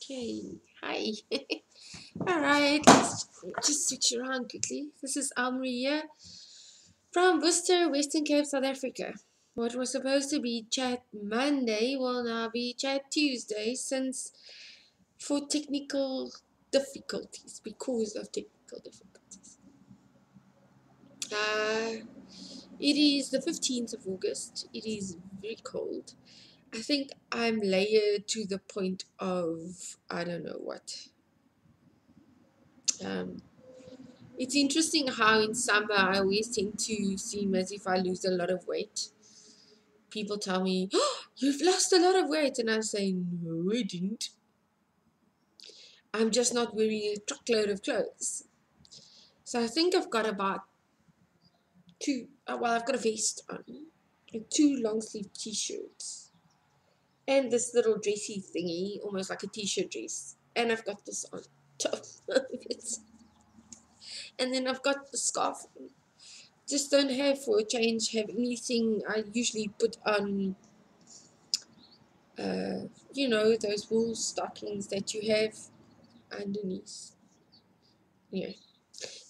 Okay, hi. Alright, let's just switch around quickly. This is Elmarie here from Worcester, Western Cape, South Africa. What was supposed to be Chat Monday will now be Chat Tuesday for technical difficulties, because of technical difficulties. It is the 15th of August. It is very cold. I think I'm layered to the point of, I don't know what. Um, it's interesting how in summer I always tend to seem as if I lose a lot of weight. People tell me, "Oh, you've lost a lot of weight," and I say, "No, I didn't. I'm just not wearing a truckload of clothes." So I think I've got about I've got a vest on and two long sleeve t-shirts and this little dressy thingy, almost like a t-shirt dress. And I've got this on top of it. And then I've got the scarf on. Just don't have for a change have anything. I usually put on those wool stockings that you have underneath. Yeah,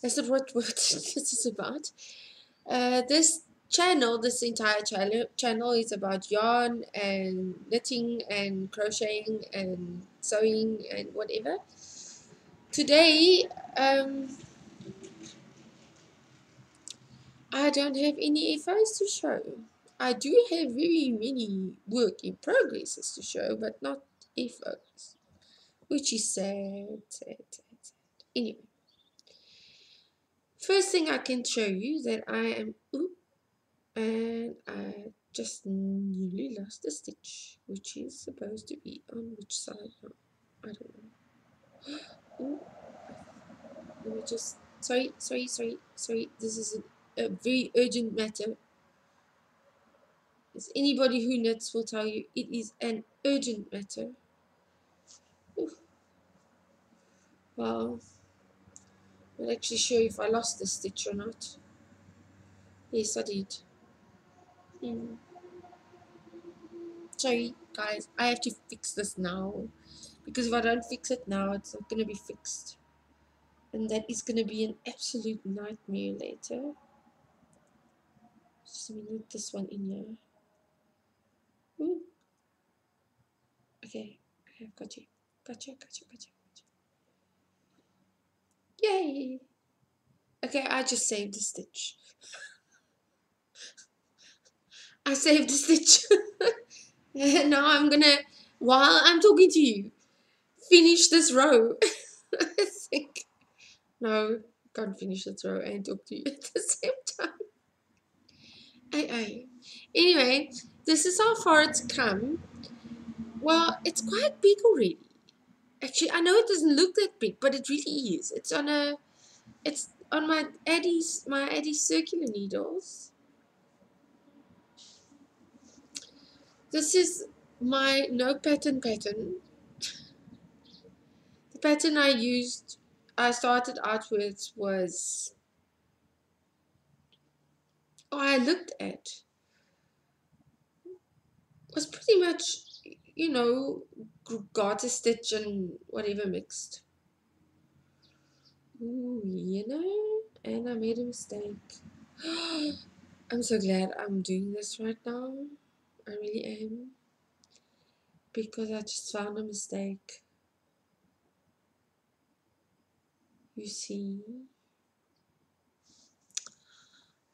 that's not what this is about. This entire channel is about yarn and knitting and crocheting and sewing and whatever. Today I don't have any FOs to show. I do have very many work in progresses to show, but not FOs, which is sad, sad, sad, sad. Anyway, first thing I can show you that I am, and I just nearly lost a stitch, which is supposed to be on which side now? I don't know. Ooh, let me just, sorry, this is a very urgent matter. As anybody who knits will tell you, it is an urgent matter. Oof. Well, I'm not actually sure if I lost the stitch or not. Yes, I did. Sorry, guys, I have to fix this now. Because if I don't fix it now, it's not going to be fixed. And that is going to be an absolute nightmare later. Just let me knit this one in here. Ooh. Okay, I've got you. Gotcha. Yay! Okay, I just saved the stitch. I saved the stitch. Now I'm gonna, while I'm talking to you, finish this row. I think. No, can't finish this row and talk to you at the same time. Anyway, this is how far it's come. Well, it's quite big already. Actually, I know it doesn't look that big, but it really is. It's on my Eddie's circular needles. This is my no pattern. The pattern I started out with was, I looked at, was pretty much, garter stitch and whatever mixed. Ooh, and I made a mistake. I'm so glad I'm doing this right now. I really am. Because I just found a mistake. You see,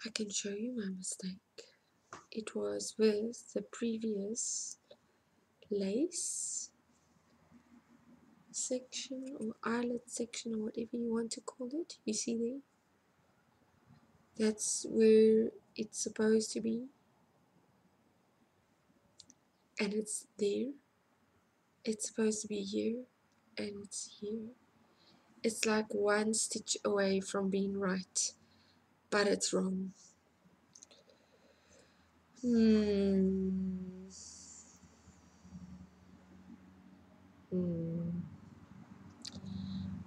I can show you my mistake. It was with the previous lace section or eyelet section or whatever you want to call it. You see there? That's where it's supposed to be. And it's there. It's supposed to be here. And it's here. It's like one stitch away from being right. But it's wrong.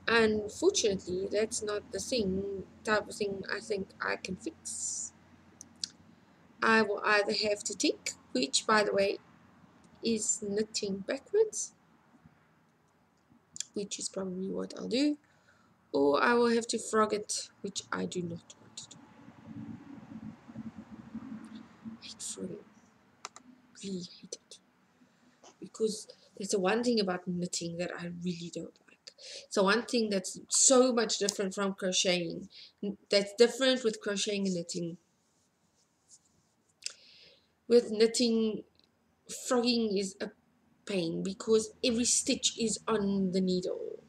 Unfortunately, that's not the type of thing I think I can fix. I will either have to tick, which by the way is knitting backwards, which is probably what I'll do, or I will have to frog it, which I do not want to do. I hate frogging. Really hate it. Because there's the one thing about knitting that I really don't like. So one thing that's so much different from crocheting, that's different with crocheting and knitting. With knitting, frogging is a pain because every stitch is on the needle.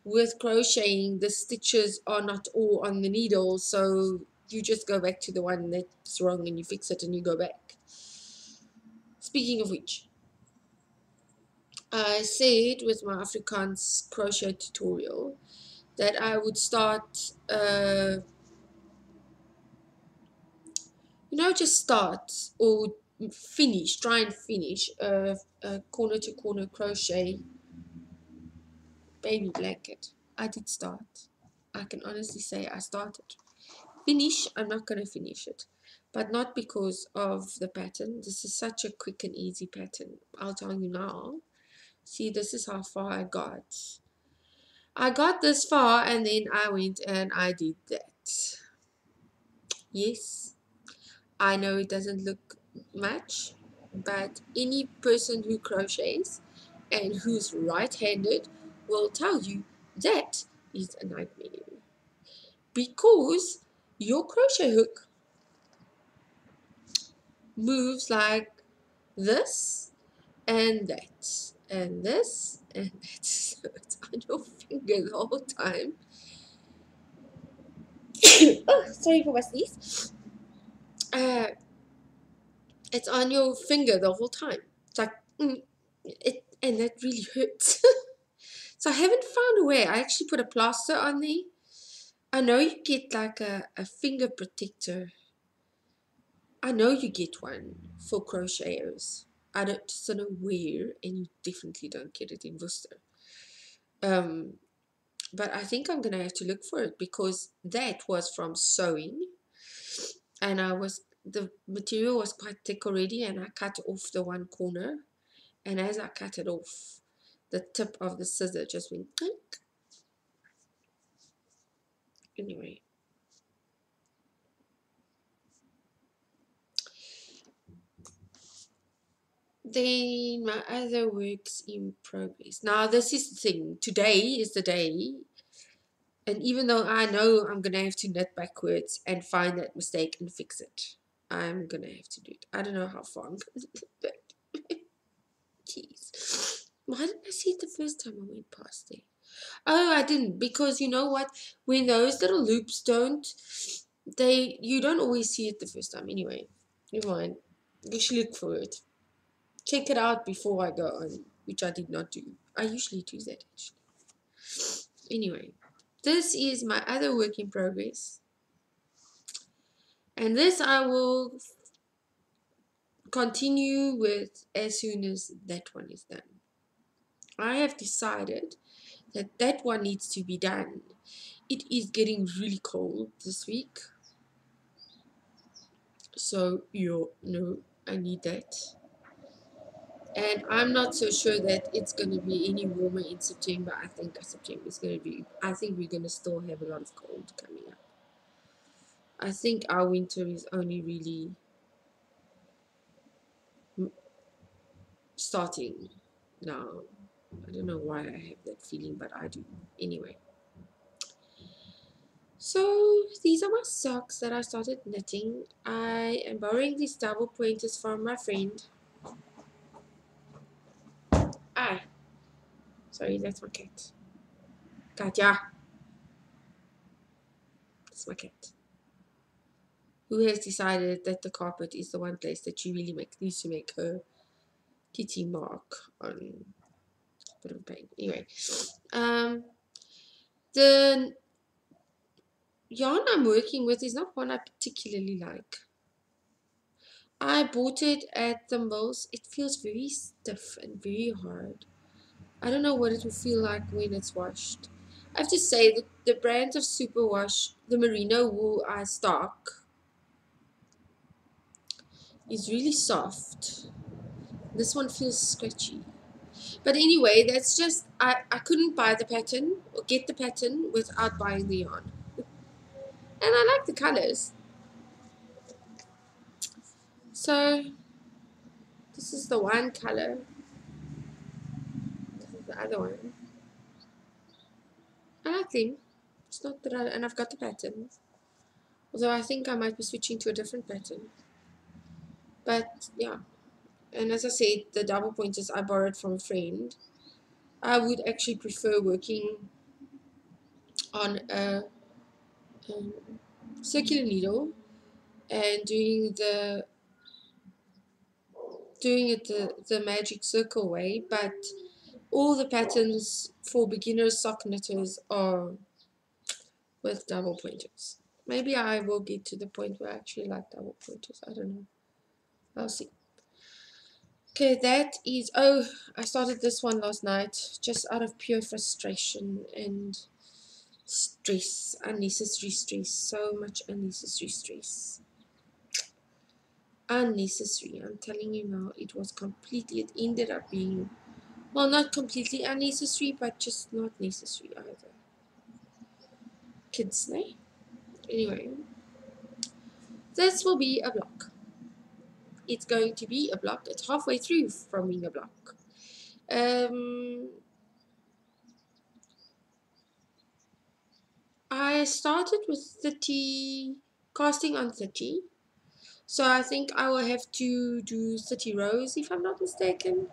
With crocheting, the stitches are not all on the needle, so you just go back to the one that's wrong and you fix it and you go back. Speaking of which, I said with my Afrikaans crochet tutorial that I would start, just start or try and finish a corner to corner crochet baby blanket. I did start. I can honestly say I started. Finish, I'm not going to finish it, but not because of the pattern. This is such a quick and easy pattern. I'll tell you now. See, this is how far I got. I got this far and then I went and I did that. Yes, I know it doesn't look much, but any person who crochets and who's right-handed will tell you that is a nightmare, because your crochet hook moves like this and that and this and that. So it's on your finger the whole time. Oh, sorry for my sneeze. It's on your finger the whole time. It's like, and that really hurts. So I haven't found a way. I actually put a plaster on there. I know you get like a finger protector. I know you get one for crocheters. I just don't know where, and you definitely don't get it in Worcester. But I think I'm gonna have to look for it, because that was from sewing, and the material was quite thick already, and I cut off the one corner, and as I cut it off, the tip of the scissor just went clink. Anyway, then my other works in progress. Now this is the thing. Today is the day, and even though I know I'm gonna have to knit backwards and find that mistake and fix it, I'm gonna have to do it. I don't know how far I'm gonna do it. Jeez. Why didn't I see it the first time I went past there? Oh, I didn't, because you know what? When those little loops you don't always see it the first time. Anyway, never mind. You should look for it. Check it out before I go on, which I did not do. I usually do that, actually. Anyway, this is my other work in progress. And this I will continue with as soon as that one is done. I have decided that one needs to be done. It is getting really cold this week, so I need that. And I'm not so sure that it's going to be any warmer in September. I think September is going to be, I think we're going to still have a lot of cold coming up. I think our winter is only really starting now. I don't know why I have that feeling, but I do. Anyway. So these are my socks that I started knitting. I am borrowing these double pointers from my friend. Sorry, that's my cat. Katya. That's my cat. Who has decided that the carpet is the one place that she really needs to make her kitty mark on. A bit of pain. Anyway. The yarn I'm working with is not one I particularly like. I bought it at the mills. It feels very stiff and very hard. I don't know what it will feel like when it's washed. I have to say that the brand of superwash, the merino wool I stock, is really soft. This one feels scratchy. But anyway, that's just, I couldn't buy the pattern or get the pattern without buying the yarn. And I like the colors. So this is the one color. This is the other one. I like them. It's not that and I've got the pattern. Although I think I might be switching to a different pattern. But yeah. And as I said, the double pointers I borrowed from a friend. I would actually prefer working on a circular needle and doing it the magic circle way, but all the patterns for beginner sock knitters are with double pointers. Maybe I will get to the point where I actually like double pointers. I don't know. I'll see. Okay, that is, oh, I started this one last night just out of pure frustration and stress, unnecessary stress, so much unnecessary stress. Unnecessary, I'm telling you now, it ended up being, well, not completely unnecessary, but just not necessary either. Kids, eh? Anyway, this will be a block. It's going to be a block. It's halfway through from being a block. I started with 30, casting on 30. So I think I will have to do 30 rows, if I'm not mistaken,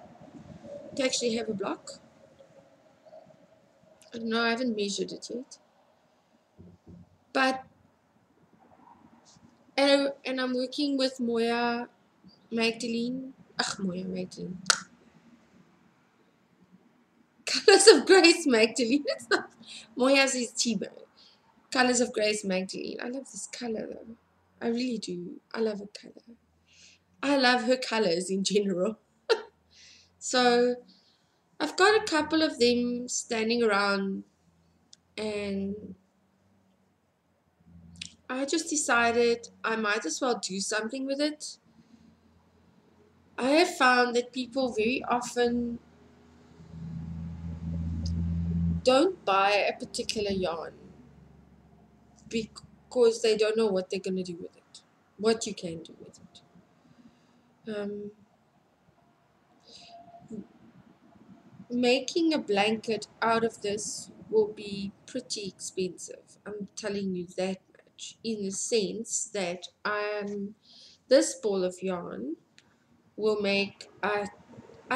to actually have a block. I don't know, I haven't measured it yet. But, and I'm working with Moya Magdalene. Moya Magdalene. Colors of Grace Magdalene. It's not. Moya's is Tibo. Colors of Grace Magdalene. I love this color though. I really do. I love her color. I love her colors in general. So I've got a couple of them standing around, and I just decided I might as well do something with it. I have found that people very often don't buy a particular yarn because they don't know what they're going to do with it, what you can do with it. Making a blanket out of this will be pretty expensive. I'm telling you that much, in the sense that this ball of yarn will make, I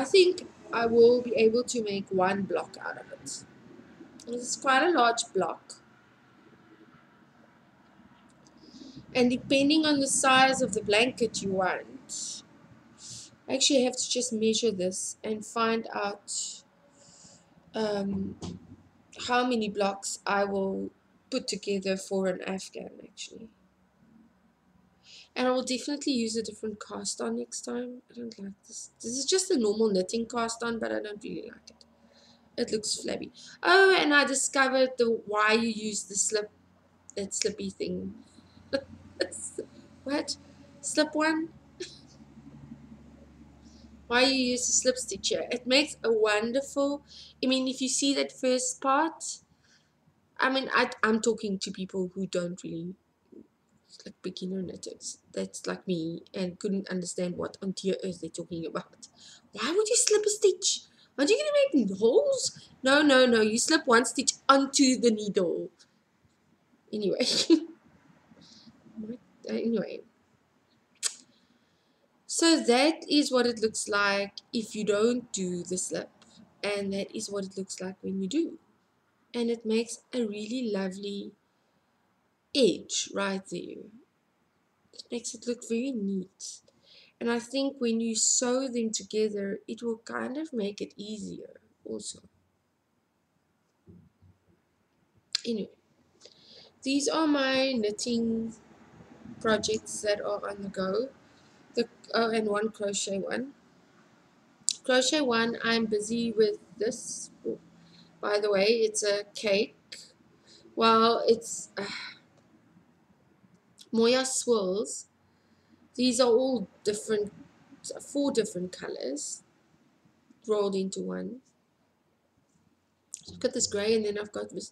think I will be able to make one block out of it. It's quite a large block. And depending on the size of the blanket you want, I actually have to just measure this and find out how many blocks I will put together for an Afghan actually. And I will definitely use a different cast on next time. I don't like this. This is just a normal knitting cast on, but I don't really like it. It looks flabby. Oh, and I discovered why you use the that slippy thing. What? Slip one? Why you use a slip stitcher? It makes a wonderful, I mean, if you see that first part, I mean, I'm talking to people who don't really, like beginner knitters, that's like me, and couldn't understand what on dear earth they're talking about. Why would you slip a stitch? Aren't you going to make holes? No, no, no, you slip one stitch onto the needle. Anyway. Anyway. So that is what it looks like if you don't do the slip. And that is what it looks like when you do. And it makes a really lovely edge right there. It makes it look very neat. And I think when you sew them together, it will kind of make it easier also. Anyway, these are my knitting projects that are on the go. And one crochet one. Crochet one, I'm busy with this. By the way, it's a cake. Well, it's Moya swirls. These are all different, 4 different colors. rolled into one. So I've got this grey, and then I've got this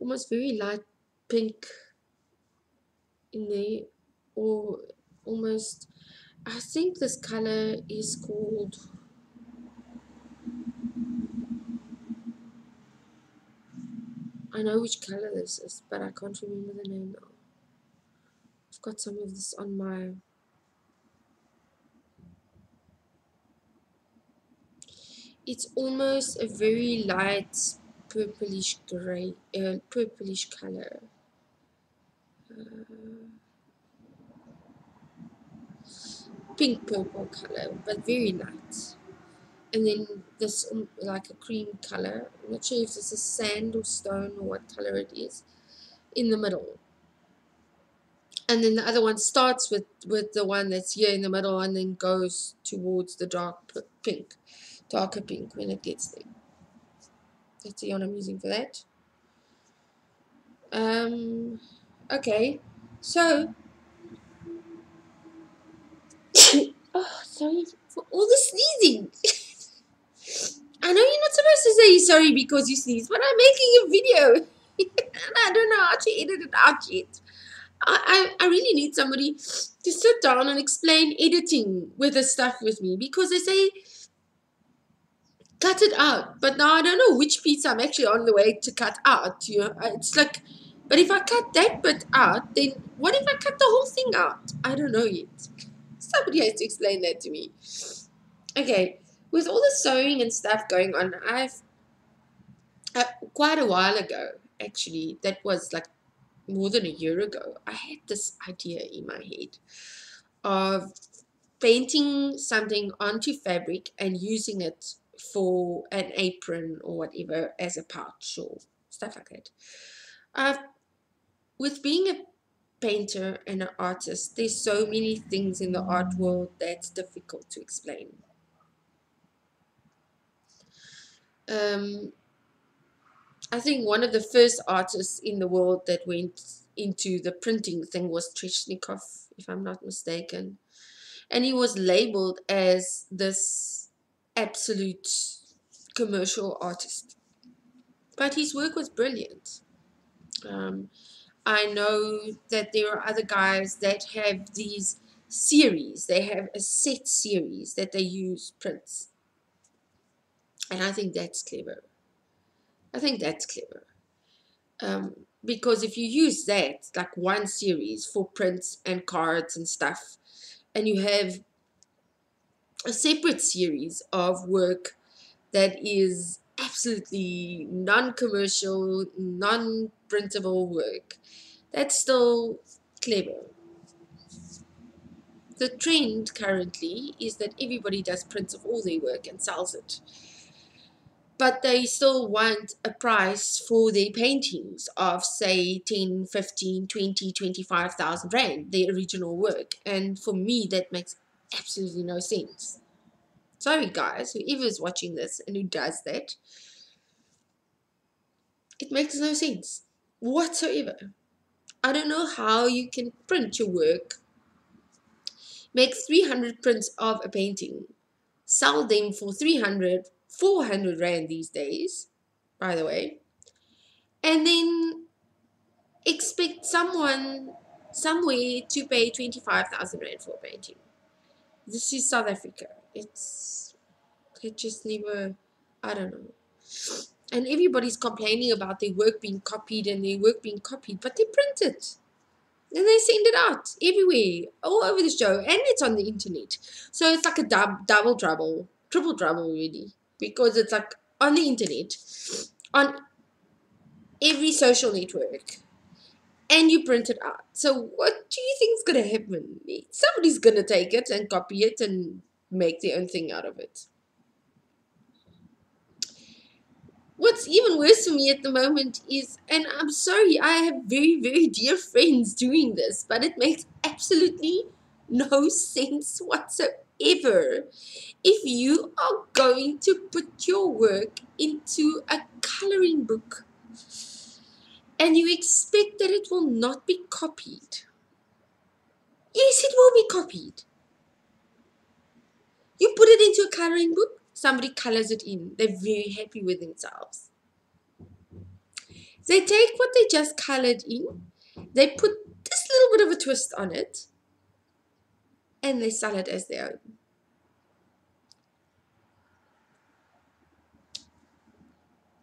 almost very light pink in there, or almost, I think this color is called, I know which color this is, but I can't remember the name now. I've got some of this on my, it's almost a very light purplish gray, purplish color. Pink purple color, but very light. And then this like a cream color. I'm not sure if this is sand or stone or what color it is in the middle. And then the other one starts with the one that's here in the middle and then goes towards the darker pink when it gets there. That's the yarn I'm using for that. Okay, so oh, sorry for all the sneezing. I know you're not supposed to say sorry because you sneeze, but I'm making a video and I don't know how to edit it out yet. I really need somebody to sit down and explain editing with the stuff with me, because they say cut it out, but now I don't know which piece I'm actually on the way to cut out. You know, it's like, but if I cut that bit out, then what if I cut the whole thing out? I don't know yet. Somebody has to explain that to me. Okay, with all the sewing and stuff going on, I've quite a while ago, actually, that was like more than a year ago, I had this idea in my head of painting something onto fabric and using it for an apron or whatever as a pouch or stuff like that. With being a painter and an artist, there's so many things in the art world that's difficult to explain. I think one of the first artists in the world that went into the printing thing was Treshnikov, if I'm not mistaken. And he was labeled as this absolute commercial artist. But his work was brilliant. I know that there are other guys that have these series. They have a set series that they use prints. And I think that's clever. Because if you use that, like one series for prints and cards and stuff, and you have a separate series of work that is absolutely non-commercial, non-printable work, that's still clever. The trend currently is that everybody does prints of all their work and sells it. But they still want a price for their paintings of, say, 10, 15, 20, 25,000 rand, their original work. And for me, that makes absolutely no sense. Sorry, guys, whoever's watching this and who does that, it makes no sense whatsoever. I don't know how you can print your work, make 300 prints of a painting, sell them for 300, 400 rand these days, by the way, and then expect someone somewhere to pay 25,000 rand for a painting. This is South Africa. It just never, I don't know. And everybody's complaining about their work being copied and their work being copied, but they print it. And they send it out everywhere, all over the show, and it's on the internet. So it's like a double trouble, triple trouble, really, because it's like on the internet, on every social network, and you print it out. So what do you think is going to happen? Somebody's going to take it and copy it and make their own thing out of it. What's even worse for me at the moment is, and I'm sorry, I have very, very dear friends doing this, but it makes absolutely no sense whatsoever. If you are going to put your work into a coloring book and you expect that it will not be copied, yes, it will be copied. You put it into a coloring book, somebody colors it in, they're very happy with themselves. They take what they just colored in, they put this little bit of a twist on it, and they sell it as their own.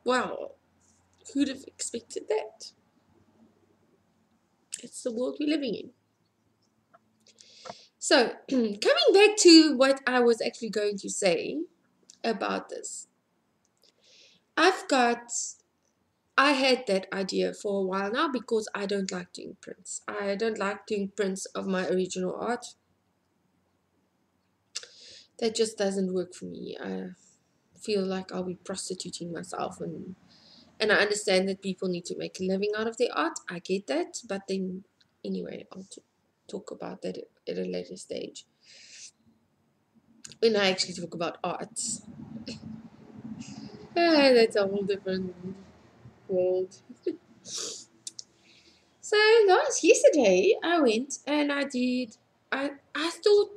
Wow, who'd have expected that? It's the world we're living in. So, coming back to what I was actually going to say about this. I had that idea for a while now because I don't like doing prints. I don't like doing prints of my original art. That just doesn't work for me. I feel like I'll be prostituting myself, and I understand that people need to make a living out of their art. I get that, but then anyway, I'll talk about that at a later stage when I actually talk about arts. That's a whole different world. So yesterday I went and I thought,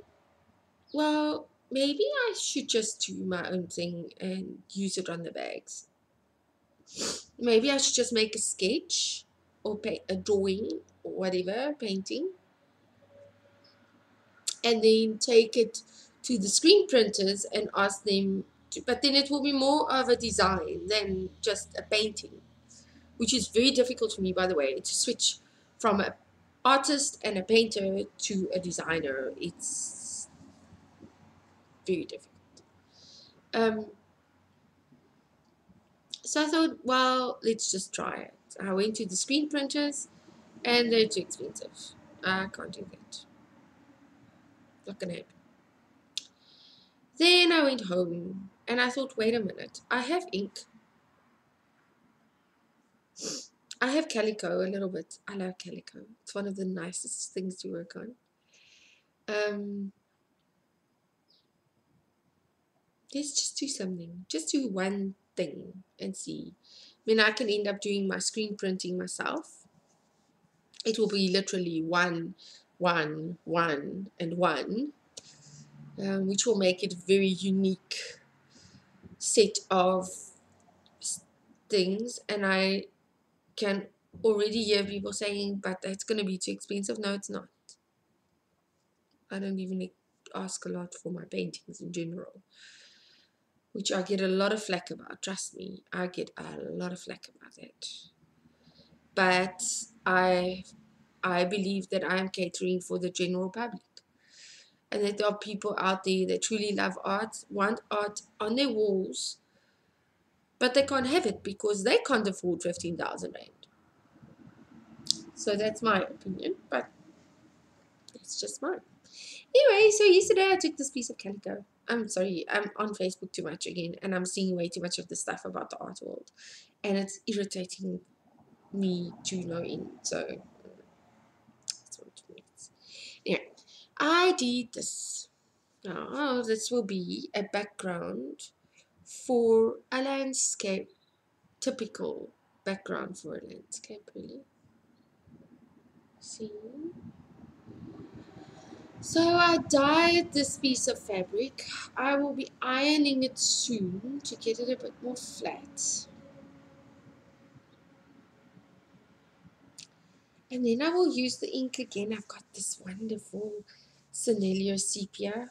well, maybe I should just do my own thing and use it on the bags. Maybe I should just make a sketch or paint a drawing or whatever, painting, and then take it to the screen printers and ask them to, but then it will be more of a design than just a painting, which is very difficult for me, by the way, to switch from an artist and a painter to a designer. It's very difficult. So I thought, well, let's just try it. I went to the screen printers and they're too expensive. I can't do that. Not gonna happen. Then I went home and I thought, wait a minute, I have ink. I have calico a little bit. I love calico. It's one of the nicest things to work on. Let's just do something. Just do one thing and see. I mean, I can end up doing my screen printing myself. It will be literally one, and one, which will make it a very unique set of things. And I can already hear people saying, but that's going to be too expensive. No, it's not. I don't even ask a lot for my paintings in general, which I get a lot of flack about. Trust me, I get a lot of flack about it. But I believe that I am catering for the general public, and that there are people out there that truly love art, want art on their walls, but they can't have it because they can't afford 15,000 rand. So that's my opinion, but it's just mine. Anyway, so yesterday I took this piece of calico. I'm sorry, I'm on Facebook too much again, and I'm seeing way too much of the stuff about the art world, and it's irritating me to no end. So that's what it means. Anyway, I did this. Now this will be a background for a landscape, typical background for a landscape, really. See? So I dyed this piece of fabric. I will be ironing it soon to get it a bit more flat. And then I will use the ink again. I've got this wonderful Sennelier sepia.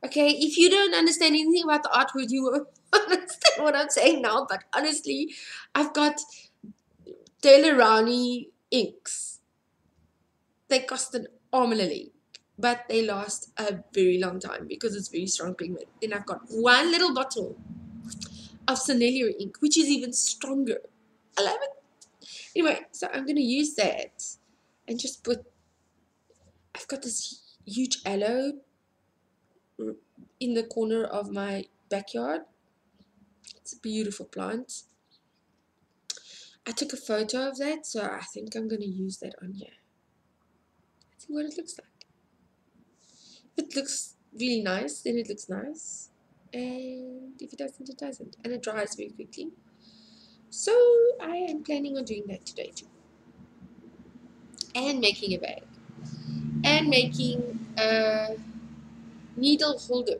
Okay, if you don't understand anything about the art world, you won't understand what I'm saying now. But honestly, I've got Daler-Rowney inks. They cost an arm and a leg, but they last a very long time because it's very strong pigment. Then I've got one little bottle of Sennelier ink, which is even stronger. I love it. Anyway, so I'm going to use that and just put, I've got this huge aloe in the corner of my backyard. It's a beautiful plant. I took a photo of that, so I think I'm going to use that on here. See what it looks like. If it looks really nice, then it looks nice. And if it doesn't, it doesn't. And it dries very quickly. So I am planning on doing that today too. And making a bag. And making a needle holder.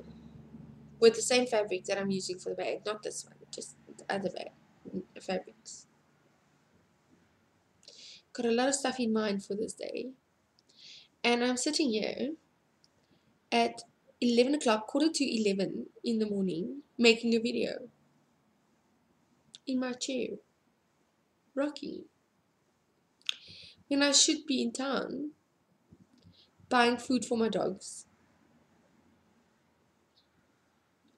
with the same fabric that I'm using for the bag, not this one, just the other bag fabrics. Got a lot of stuff in mind for this day, and I'm sitting here at 11 o'clock, quarter to 11 in the morning, making a video in my chair, rocking, when I should be in town buying food for my dogs.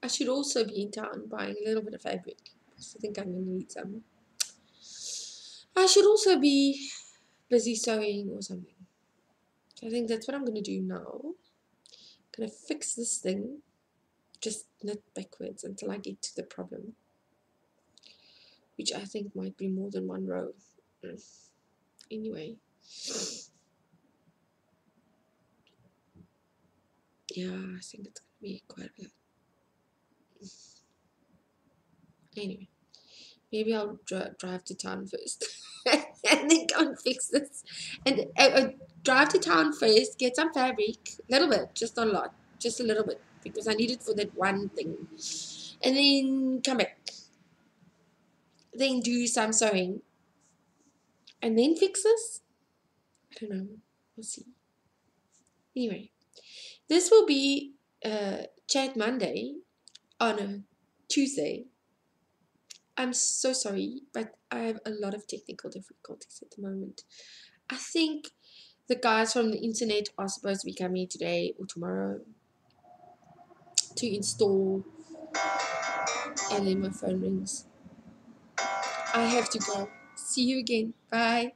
I should also be in town buying a little bit of fabric, because I think I'm going to need some. I should also be busy sewing or something. So I think that's what I'm going to do now. I'm going to fix this thing, just knit backwards until I get to the problem, which I think might be more than one row. Anyway, yeah, I think it's going to be quite a lot. Anyway, maybe I'll drive to town first and then go and fix this. And drive to town first, get some fabric, a little bit, just not a lot, just a little bit, because I need it for that one thing. And then come back. Then do some sewing. And then fix this? I don't know. We'll see. Anyway, this will be Chat Monday on a Tuesday. I'm so sorry, but I have a lot of technical difficulties at the moment. I think the guys from the internet are supposed to be coming today or tomorrow to install, and then my phone rings. I have to go. See you again. Bye.